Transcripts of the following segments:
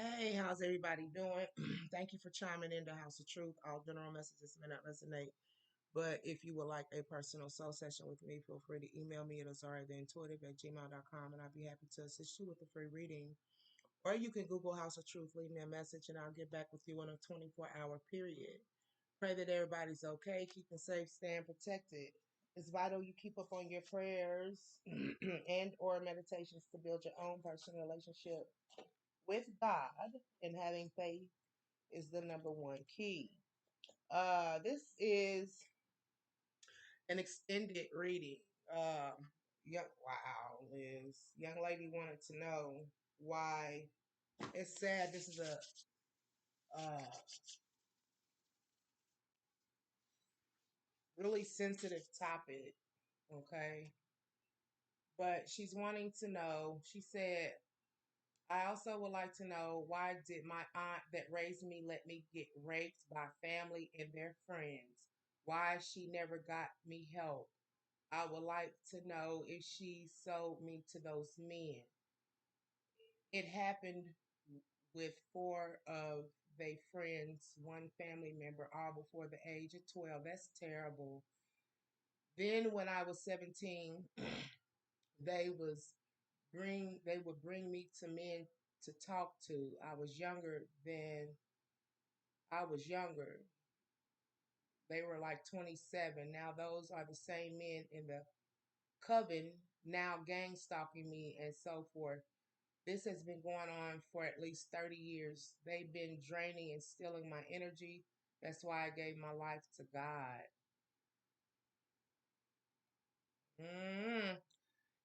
Hey, how's everybody doing? Thank you for chiming in to House of Truth. All general messages may not resonate, but if you would like a personal soul session with me, feel free to email me at AZARIATHEINTUITIVE@gmail.com and I'll be happy to assist you with a free reading. Or you can Google House of Truth, leave me a message, and I'll get back with you in a 24-hour period. Pray that everybody's okay, keeping safe, staying protected. It's vital you keep up on your prayers and or meditations to build your own personal relationship with God, and having faith is the number one key. This is an extended reading. Wow, Liz. Young lady wanted to know why. It's sad. This is a really sensitive topic, okay? But she's wanting to know. She said, I also would like to know why did my aunt that raised me let me get raped by family and their friends? Why she never got me help? I would like to know if she sold me to those men. It happened with four of their friends, one family member, all before the age of 12. That's terrible. Then when I was 17, they was they would bring me to men to talk to. I was younger. They were like 27. Now those are the same men in the coven now gang stalking me and so forth. This has been going on for at least 30 years. They've been draining and stealing my energy. That's why I gave my life to God. Mm.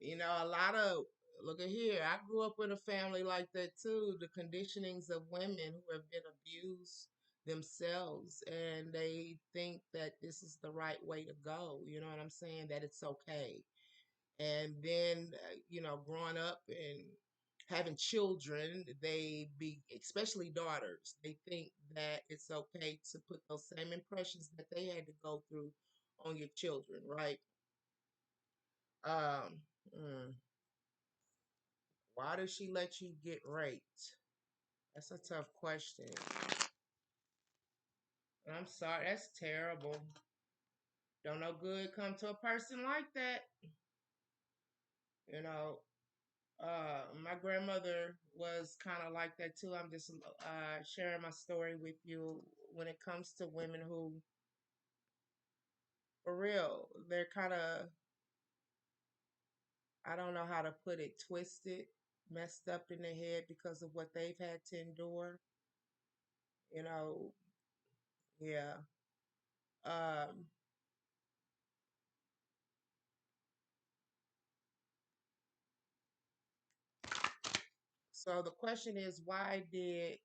A lot of, look at here, I grew up in a family like that too. The conditionings of women who have been abused themselves and they think that this is the right way to go. You know what I'm saying? That it's okay. And then growing up and having children, they be, especially daughters, they think that it's okay to put those same impressions that they had to go through on your children, right? um mm, why does she let you get raped? That's a tough question. I'm sorry, that's terrible. Don't know good come to a person like that. you know my grandmother was kind of like that too. I'm just sharing my story with you when it comes to women who, for real, they're kind of, I don't know how to put it, twisted, messed up in their head because of what they've had to endure. You know, yeah. Um, so the question is, why did,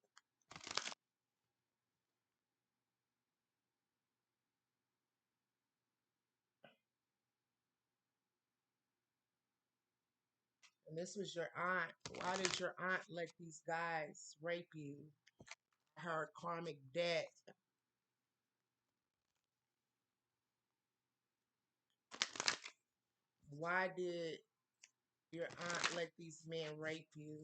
and this was your aunt, why did your aunt let these guys rape you? Her karmic debt. Why did your aunt let these men rape you?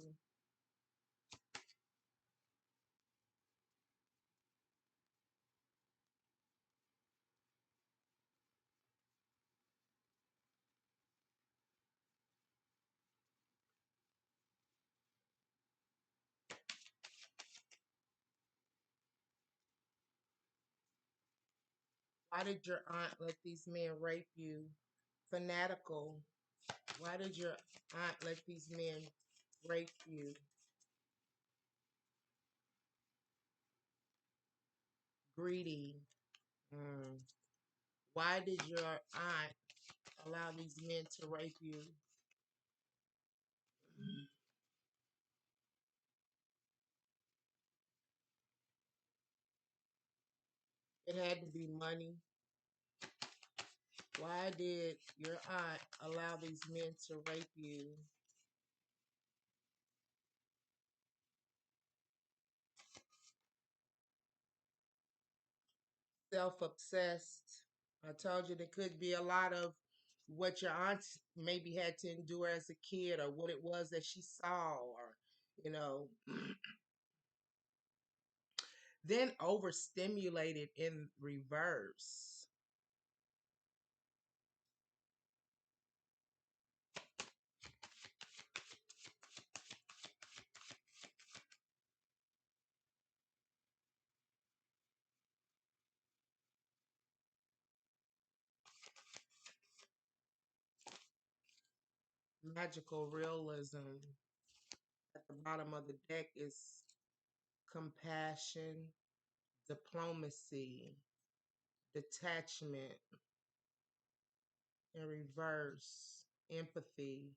Why did your aunt let these men rape you? Fanatical. Why did your aunt let these men rape you? Greedy. Mm. Why did your aunt allow these men to rape you? It had to be money. Why did your aunt allow these men to rape you? Self-obsessed. I told you there could be a lot of what your aunt maybe had to endure as a kid, or what it was that she saw, or you know Then overstimulated in reverse. Magical realism. At the bottom of the deck is compassion, diplomacy, detachment in reverse, empathy.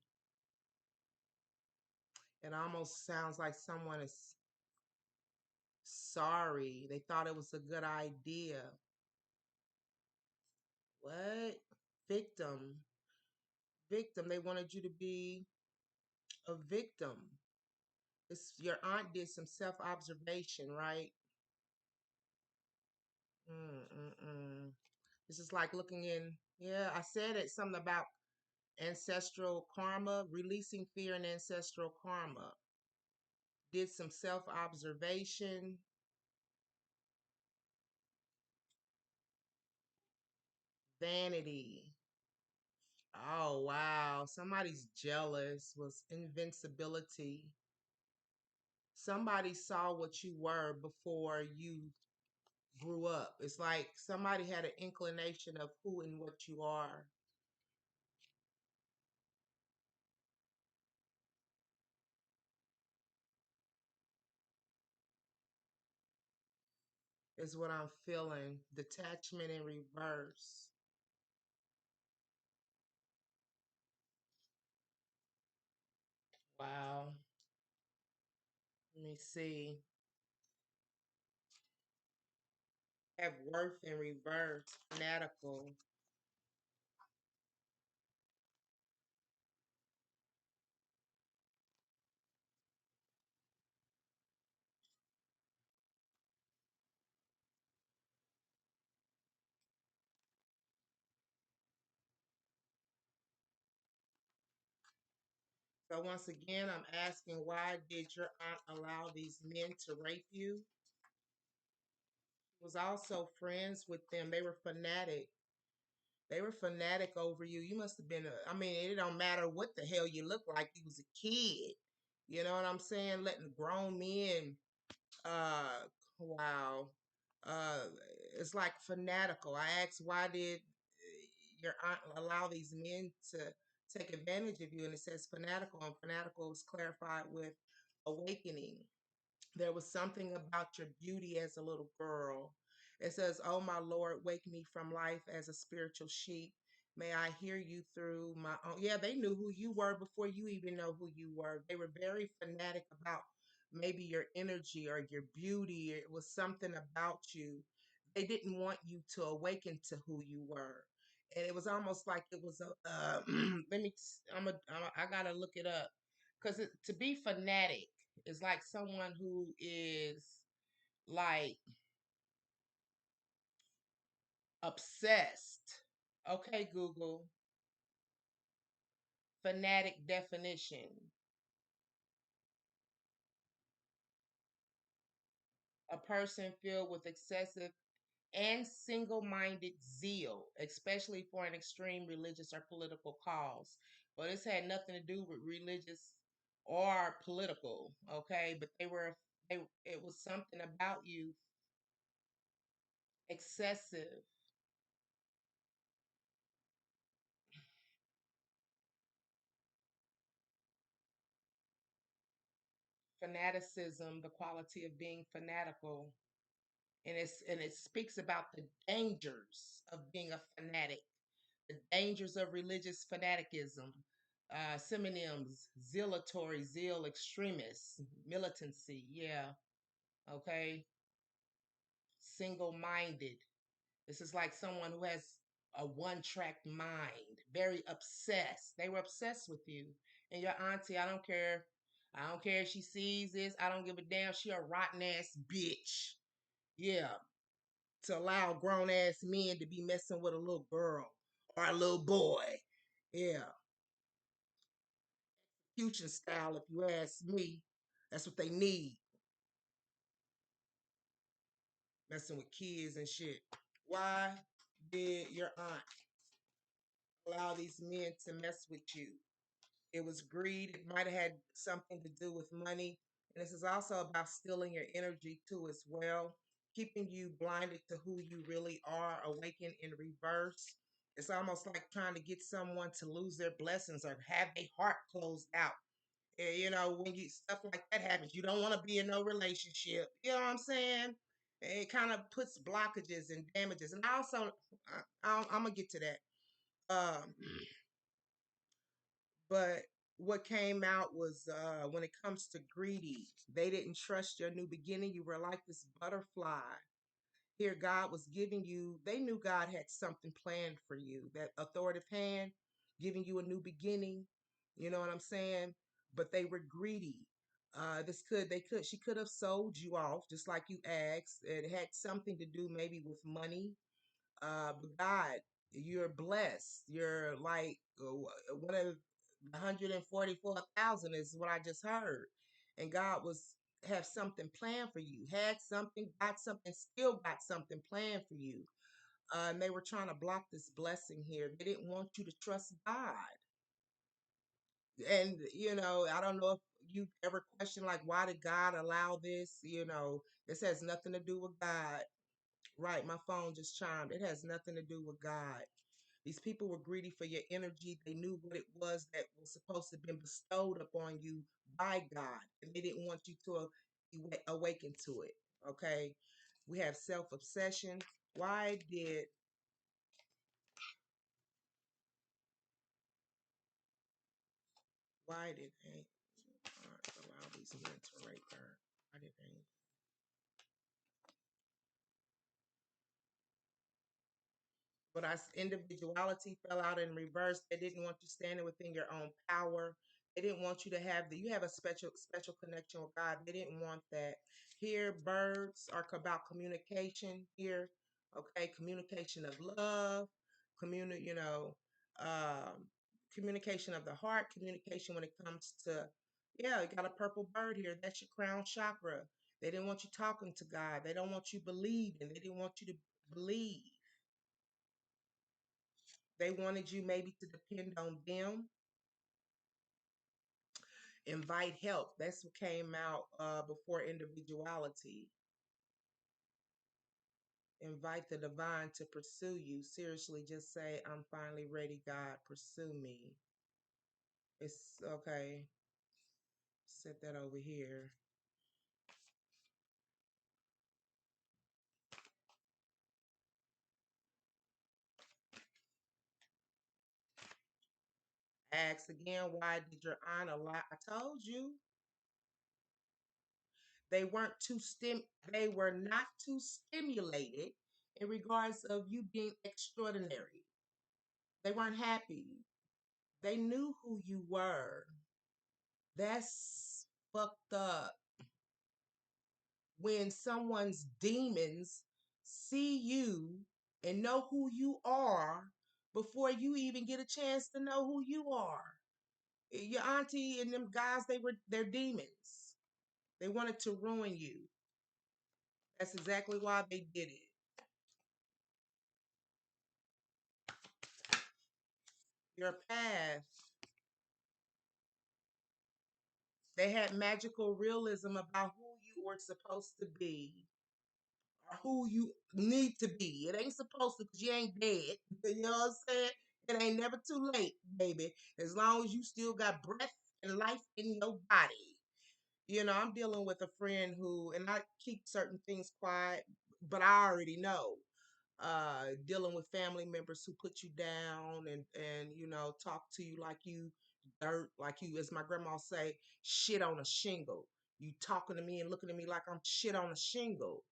It almost sounds like someone is sorry. They thought it was a good idea. What? Victim. Victim. They wanted you to be a victim. Your aunt did some self observation, right? Mm-mm-mm. This is like looking in. Yeah, I said it. Something about ancestral karma, releasing fear and ancestral karma. Did some self observation. Vanity. Oh, wow. Somebody's jealous was invincibility. Somebody saw what you were before you grew up. It's like somebody had an inclination of who and what you are, is what I'm feeling. Detachment in reverse. Wow. Let me see. Have worth in reverse. Fanatical. So once again, I'm asking, why did your aunt allow these men to rape you? Was also friends with them. They were fanatic. They were fanatic over you. You must have been I mean, it don't matter what the hell you look like. You was a kid. You know what I'm saying? Letting grown men uh wow. Uh it's like fanatical. I asked, why did your aunt allow these men to take advantage of you? And it says fanatical, and fanatical is clarified with awakening. There was something about your beauty as a little girl. It says, "Oh, my Lord, wake me from life as a spiritual sheep. May I hear you through my own." Yeah, they knew who you were before you even know who you were. They were very fanatic about maybe your energy or your beauty. It was something about you. They didn't want you to awaken to who you were. And it was almost like it was a, let me, I gotta look it up. Because to be fanatic is like someone who is like obsessed. Okay, Google, fanatic definition. A person filled with excessive and single minded zeal, especially for an extreme religious or political cause. But this had nothing to do with religious or political, okay? But it was something about you excessive. Fanaticism, the quality of being fanatical. And it speaks about the dangers of being a fanatic, the dangers of religious fanaticism. Synonyms: zealatory, zeal, extremist, militancy. Yeah, okay. Single minded. This is like someone who has a one track mind, very obsessed. They were obsessed with you. And your auntie, I don't care. I don't care if she sees this. I don't give a damn. She a rotten ass bitch. Yeah, to allow grown ass men to be messing with a little girl or a little boy. Yeah, future style, if you ask me. That's what they need. messing with kids and shit. Why did your aunt allow these men to mess with you? It was greed. It might have had something to do with money. And this is also about stealing your energy too, as well, keeping you blinded to who you really are, awaken in reverse. It's almost like trying to get someone to lose their blessings or have their heart closed out. You know, when you stuff like that happens, you don't want to be in no relationship. You know what I'm saying? It kind of puts blockages and damages. And I also, I'm gonna get to that. Um, but what came out was when it comes to greedy, they didn't trust your new beginning. You were like this butterfly. Here, God was giving you, they knew God had something planned for you, that authoritative hand giving you a new beginning. You know what I'm saying? But they were greedy. She could have sold you off just like you asked. It had something to do maybe with money. But God, you're blessed. You're like one of 144,000 is what I just heard. And God was have something planned for you. Had something, got something, still got something planned for you. And they were trying to block this blessing here. They didn't want you to trust God. And I don't know if you ever question like, why did God allow this? This has nothing to do with God. Right, my phone just chimed. It has nothing to do with God. These people were greedy for your energy. They knew what it was that was supposed to have been bestowed upon you by God, and they didn't want you to awaken to it. Okay, we have self-obsession. Why did they allow these men to rape her? Why did they? But our individuality fell out in reverse. They didn't want you standing within your own power. They didn't want you to have you have a special connection with God. They didn't want that. Here, birds are about communication. Here, okay, communication of love, communi- you know, um, communication of the heart, communication when it comes to, yeah, you got a purple bird here. That's your crown chakra. They didn't want you talking to God. They don't want you believing. They didn't want you to believe. They wanted you maybe to depend on them, invite help. That's what came out before individuality. Invite the divine to pursue you. Seriously, just say, I'm finally ready, God, pursue me. It's okay. Set that over here. Ask again, why did your aunt allow? I told you they weren't they were not too stimulated in regards of you being extraordinary. They weren't happy. They knew who you were. That's fucked up. When someone's demons see you and know who you are before you even get a chance to know who you are. Your auntie and them guys, they're demons. They wanted to ruin you. That's exactly why they did it. Your path. They had magical realism about who you were supposed to be or who you need to be. It ain't supposed to because you ain't dead. You know what I'm saying? It ain't never too late, baby. As long as you still got breath and life in your body. I'm dealing with a friend who, and I keep certain things quiet, but I already know. Dealing with family members who put you down and talk to you like you dirt, like you, as my grandma say, shit on a shingle. You talking to me and looking at me like I'm shit on a shingle.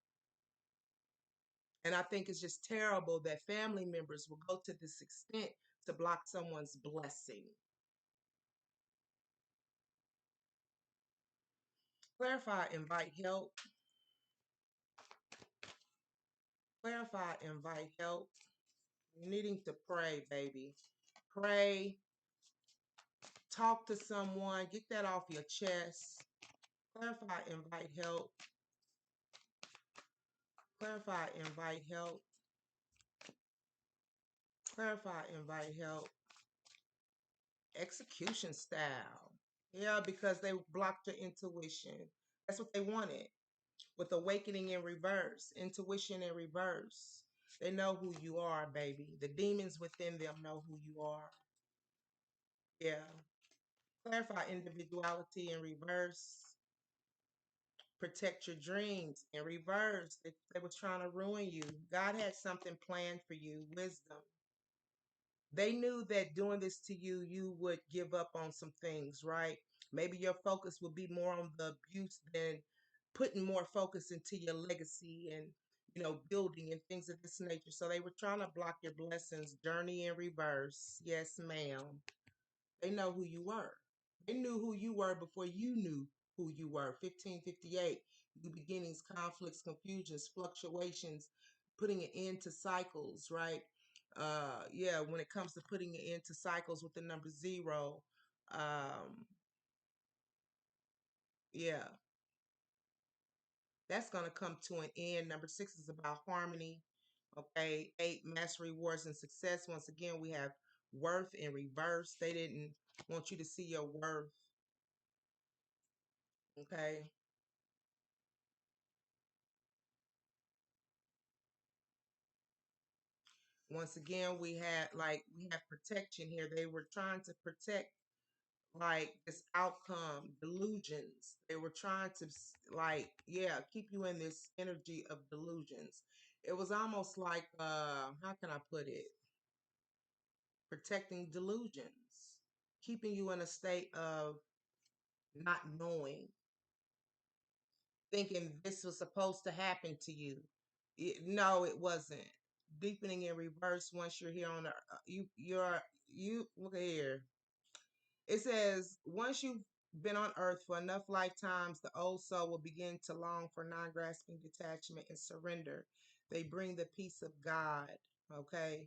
And I think it's just terrible that family members will go to this extent to block someone's blessing. Clarify, invite help. Clarify, invite help. You're needing to pray, baby. Pray, talk to someone, get that off your chest. Clarify, invite help. Clarify, invite help. Clarify, invite help. Execution style. Yeah, because they blocked your intuition. That's what they wanted. With awakening in reverse, intuition in reverse. They know who you are, baby. The demons within them know who you are. Yeah. Clarify individuality in reverse. Protect your dreams in reverse. They was trying to ruin you. God had something planned for you. Wisdom. They knew that doing this to you, you would give up on some things, right? Maybe your focus would be more on the abuse than putting more focus into your legacy and, building and things of this nature. So they were trying to block your blessings. Journey in reverse. Yes, ma'am. They know who you were. They knew who you were before you knew who you were. 1558, new beginnings, conflicts, confusions, fluctuations, putting an end to cycles, right? Yeah, when it comes to putting an end to cycles with the number zero, um, yeah, that's going to come to an end. Number six is about harmony. Okay, eight, mastery, rewards, and success. Once again, we have worth in reverse. They didn't want you to see your worth. Okay. Once again, we have protection here. They were trying to protect like this outcome, delusions. They were trying to yeah, keep you in this energy of delusions. It was almost like how can I put it? Protecting delusions, keeping you in a state of not knowing, thinking this was supposed to happen to you. No, it wasn't. Deepening in reverse. Once you're here on the you look at here. It says once you've been on earth for enough lifetimes, the old soul will begin to long for non-grasping detachment and surrender. They bring the peace of God. Okay.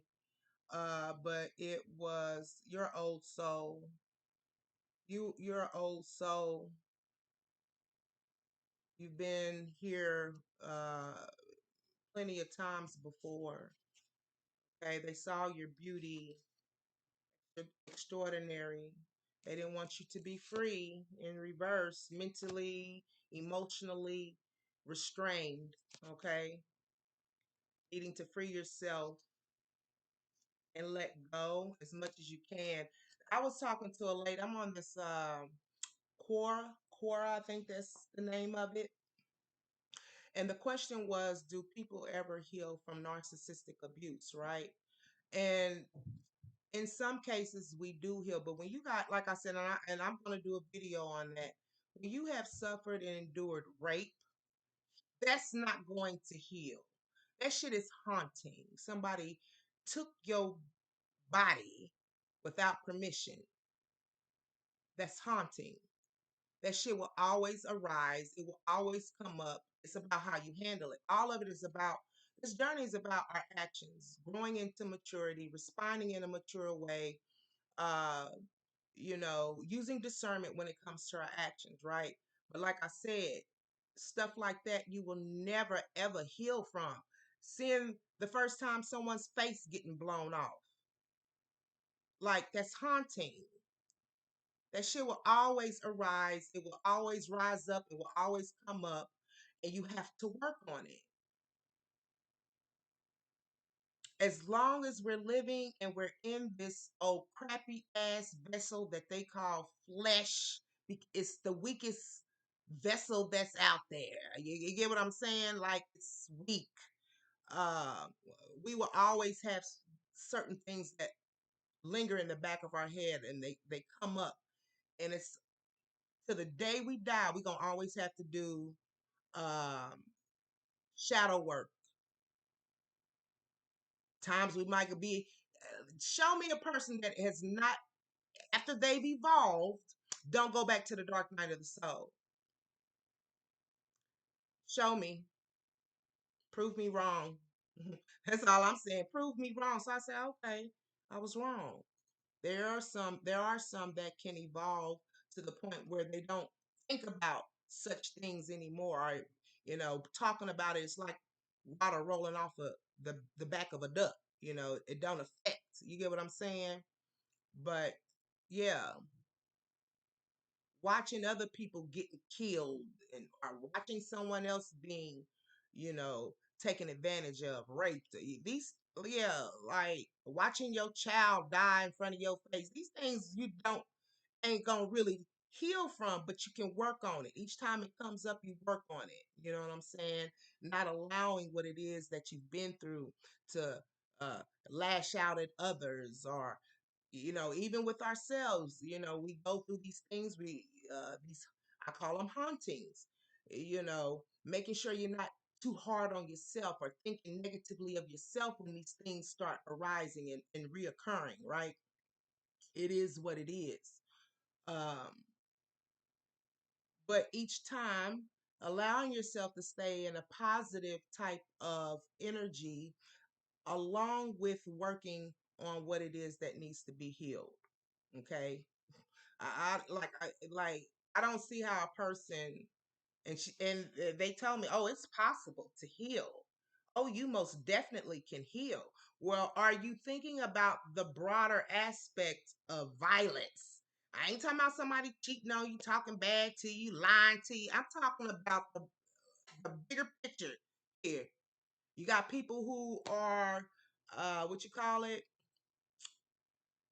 But it was your old soul. Your old soul. You've been here plenty of times before. Okay, they saw your beauty, extraordinary. They didn't want you to be free in reverse, mentally, emotionally restrained. Okay, needing to free yourself and let go as much as you can. I was talking to a lady. I'm on this Quora, I think that's the name of it. And the question was, do people ever heal from narcissistic abuse, right? And in some cases we do heal, but when you got, like I said, and I'm going to do a video on that, when you have suffered and endured rape, that's not going to heal. That shit is haunting. Somebody took your body without permission. That's haunting. That shit will always arise. It will always come up. It's about how you handle it. All of it is about, this journey is about our actions, growing into maturity, responding in a mature way, uh, using discernment when it comes to our actions, right? But like I said, stuff like that you will never ever heal from. Seeing the first time someone's face getting blown off, like that's haunting. That shit will always arise. It will always rise up. It will always come up, and you have to work on it. As long as we're living and we're in this old crappy ass vessel that they call flesh, it's the weakest vessel that's out there. You get what I'm saying? Like it's weak. Uh, we will always have certain things that linger in the back of our head, and they come up, and it's to the day we die. We're gonna always have to do um, shadow work. Times we might be. Show me a person that has not, after they've evolved, don't go back to the dark night of the soul. Show me. Prove me wrong. That's all I'm saying. Prove me wrong. So I say, okay, I was wrong. There are some that can evolve to the point where they don't think about such things anymore. Or, talking about it, it's like water rolling off of the back of a duck. It don't affect. You get what I'm saying? But yeah, watching other people getting killed and or watching someone else being, you know, taken advantage of, raped. These, yeah, like watching your child die in front of your face. These things you don't ain't gonna really heal from, but you can work on it. Each time it comes up, you work on it. You know what I'm saying? Not allowing what it is that you've been through to uh, lash out at others, or even with ourselves. We go through these things. These, I call them hauntings. Making sure you're not too hard on yourself or thinking negatively of yourself when these things start arising and reoccurring. Right? It is what it is. Um, but each time, allowing yourself to stay in a positive type of energy, along with working on what it is that needs to be healed. Okay. I don't see how a person, and they tell me, oh, it's possible to heal. Oh, you most definitely can heal. Well, are you thinking about the broader aspect of violence? I ain't talking about somebody cheating on you, talking bad to you, lying to you. I'm talking about the bigger picture here. You got people who are, what you call it?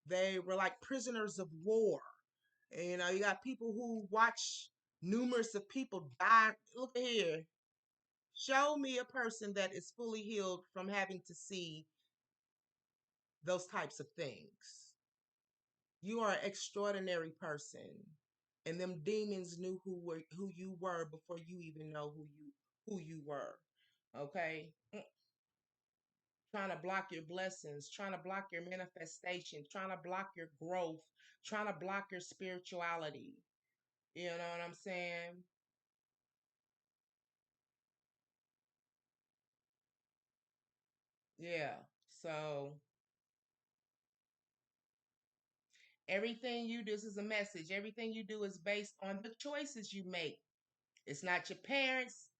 They were like prisoners of war. And, you got people who watch numerous of people die. Look here. Show me a person that is fully healed from having to see those types of things. You are an extraordinary person. And them demons knew who you were before you even know who you were. Okay? Trying to block your blessings, trying to block your manifestation, trying to block your growth, trying to block your spirituality. You know what I'm saying? Yeah. So everything you do, this is a message. Everything you do is based on the choices you make. It's not your parents,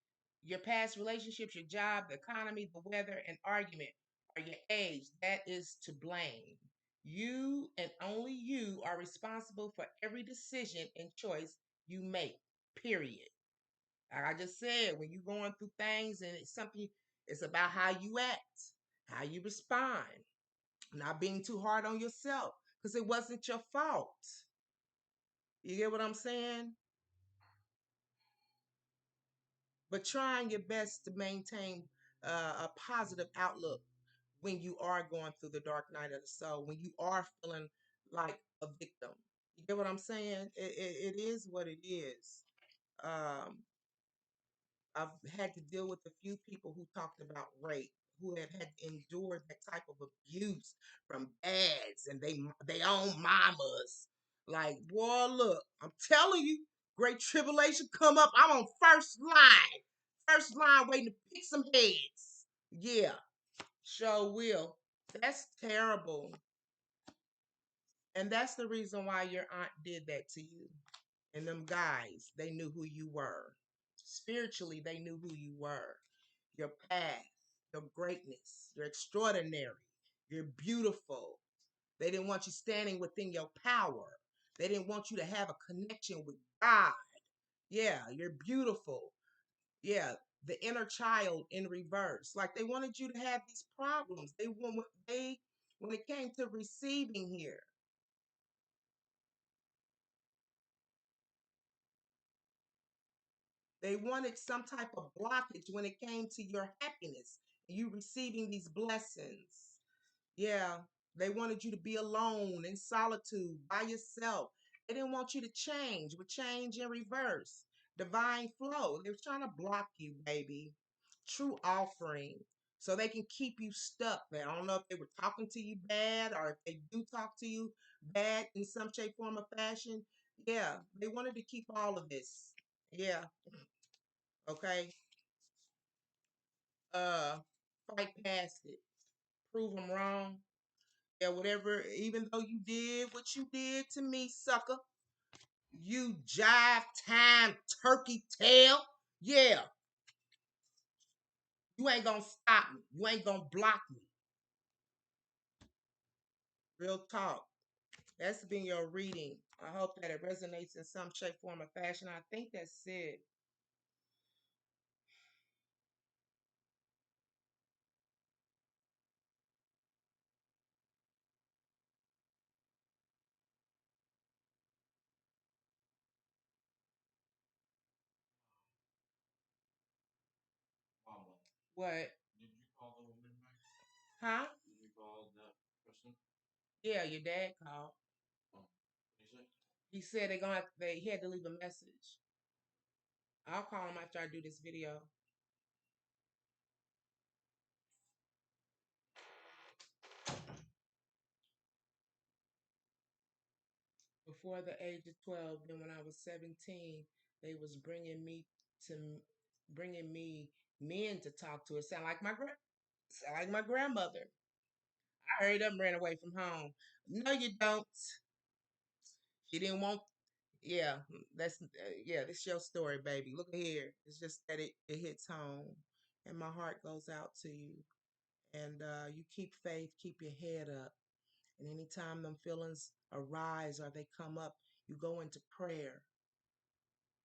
your past relationships, your job, the economy, the weather, an argument, or your age. That is to blame. You and only you are responsible for every decision and choice you make, period. Like I just said, when you're going through things and it's something, it's about how you act, how you respond, not being too hard on yourself because it wasn't your fault. You get what I'm saying? But trying your best to maintain a positive outlook when you are going through the dark night of the soul, when you are feeling like a victim. You get what I'm saying? It is what it is. Um, I've had to deal with a few people who talked about rape, who have had endured that type of abuse from dads and they own mamas. Like, boy, look, I'm telling you, great tribulation come up. I'm on first line, waiting to pick some heads. Yeah, sure will. That's terrible, and that's the reason why your aunt did that to you. And them guys, they knew who you were. Spiritually, they knew who you were. Your path, your greatness, you're extraordinary, you're beautiful. They didn't want you standing within your power. They didn't want you to have a connection with God. Yeah, you're beautiful. Yeah, the inner child in reverse. Like they wanted you to have these problems. They when it came to receiving here, they wanted some type of blockage when it came to your happiness, you receiving these blessings. Yeah, they wanted you to be alone in solitude by yourself. They didn't want you to change, with change in reverse. Divine flow. They were trying to block you, baby. True offering. So they can keep you stuck there. I don't know if they were talking to you bad or if they do talk to you bad in some shape, form, or fashion. Yeah, they wanted to keep all of this. Yeah, okay. Uh, fight past it. Prove them wrong. Yeah, whatever, even though you did what you did to me, sucker, you jive time turkey tail. Yeah, You ain't gonna stop me. You ain't gonna block me. Real talk. That's been your reading. I hope that it resonates in some shape, form, or fashion. I think that's it. What? Huh? Yeah, your dad called. He said he had to leave a message. I'll call him after I do this video. Before the age of 12, then when I was 17, they was to bringing me men to talk to. It sound like my grandmother. I hurried up and ran away from home. No, you don't. She didn't want. Yeah, yeah. This your story, baby. Look here. It's just that it hits home, and my heart goes out to you. And you keep faith, keep your head up. And anytime them feelings arise or they come up, you go into prayer.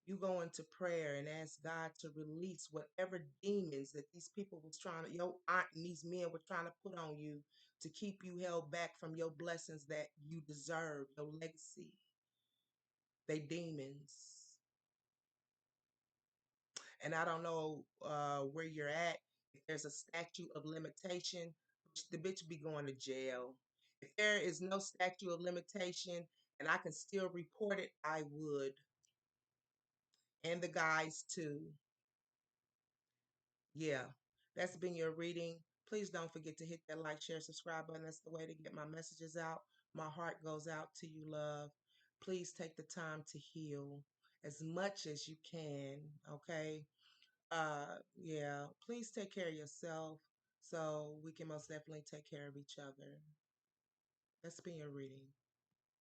You go into prayer and ask God to release whatever demons that these people was trying to, your aunt and these men were trying to put on you to keep you held back from your blessings that you deserve, your legacy. They demons. And I don't know where you're at. If there's a statute of limitation, the bitch be going to jail. If there is no statute of limitation and I can still report it, I would. And the guys too. Yeah, that's been your reading. Please don't forget to hit that like, share, subscribe button. That's the way to get my messages out. My heart goes out to you, love. Please take the time to heal as much as you can, okay? Yeah, please take care of yourself so we can most definitely take care of each other. That's been your reading.